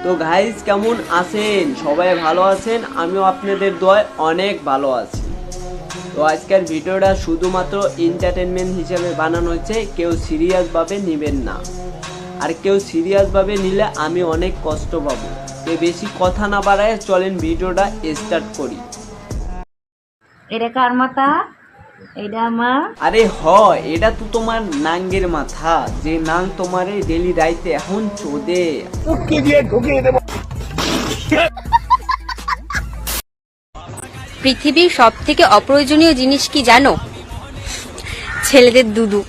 তো গাইস কেমন আছেন? সবাই ভালো আছেন? আমিও আপনাদের দোয়ায় অনেক ভালো আছি। তো আজকের ভিডিওটা শুধুমাত্র এন্টারটেনমেন্ট হিসেবে বানানো হয়েছে, কেউ সিরিয়াসভাবে নেবেন না। আর কেউ সিরিয়াসভাবে নিলে আমি অনেক কষ্ট পাবো। তো বেশি কথা না বাড়ায় চলেন ভিডিওটা স্টার্ট করি। এটা কার মাথা? এটা আমার। আরে এটা তো তোমার নাঙ্গের মাথা, যে নাং তোমারে ডেলি রাইতে এখন চোদে। পৃথিবীর সবথেকে অপ্রয়োজনীয় জিনিস কি জানো? ছেলেদের দুধু।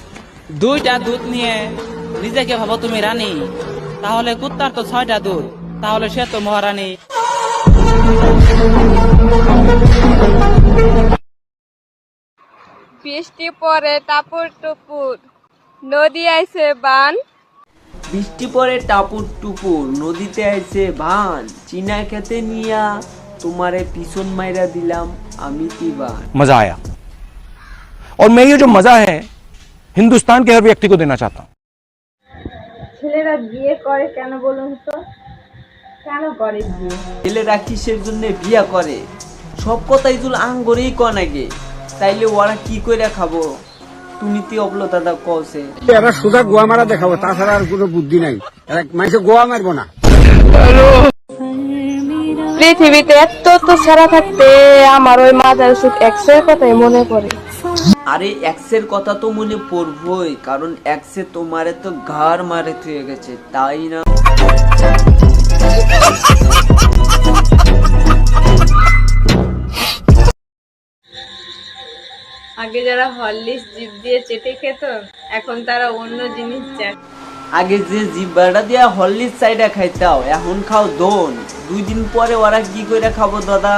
দুইটা দুধ নিয়ে নিজেকে ভাবো তুমি রানী, তাহলে কুত্তার তো 6টা দুধ, তাহলে সে তো মহারানী। বৃষ্টি পরে টাপুর টুপুর, নদী আইছে বান। বৃষ্টি পরে টাপুর টুপুর, নদীতে আইছে ভান। চীনা খেতে নিয়া তোমারে পিছন মাইরা দিলাম আমি তিবান। मजा आया और मैं ये जो मजा है हिंदुस्तान के हर व्यक्ति को देना चाहता हूँ। ছেলেরা বিয়ে করে কেন বলুন তো? কেন করে বিয়ে? ছেলেরা কিসের জন্য বিয়া করে? সব কথাই জুল আঙ্গরেই কন আগে, তাইলে ওরা কি করে খাবো? তুমি তি অবলো দাদা কওছে। এরা সুদা গোয়া মারা দেখাবো, তাছাড়া আর কোনো বুদ্ধি নাই। এরা মানুষে গোয়া মারবো না। পৃথিবীতে এত তো ছাড়া থাকতে আমার ওই মাজার সুখ এক্সের কথাই মনে পড়ে। আরে এক্সের কথা তো মনে পড়বই, কারণ এক্সে তোমারে তো ঘর মারে থুয়ে গেছে, তাই না? আগে যারা হরলিক্স জিভ দিয়ে চেটে খেত, এখন তারা অন্য জিনিস চায়। আগে যে জিব্বাটা দিয়া হরলিক্স সাইডা খাইতাও, এখন খাও দোন। 2 দিন পরে ওরা কি করে খাবো দাদা,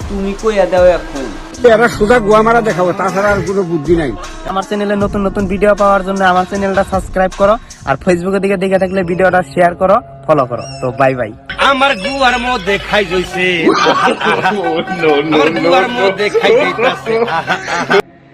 তুমি কইয়া দাও এখন। এরা সুদা গোয়া মারা দেখাবো, তাছাড়া আর কোনো বুদ্ধি নাই। আমার চ্যানেলে নতুন নতুন ভিডিও পাওয়ার জন্য আমার চ্যানেলটা সাবস্ক্রাইব করো, আর ফেসবুকে দিকে দেখে থাকলে ভিডিওটা শেয়ার করো, ফলো করো। তো বাই বাই। আমার গুয়ার মধ্যে খাই জইছে, আমার গুয়ার মধ্যে খাই জইতাছে।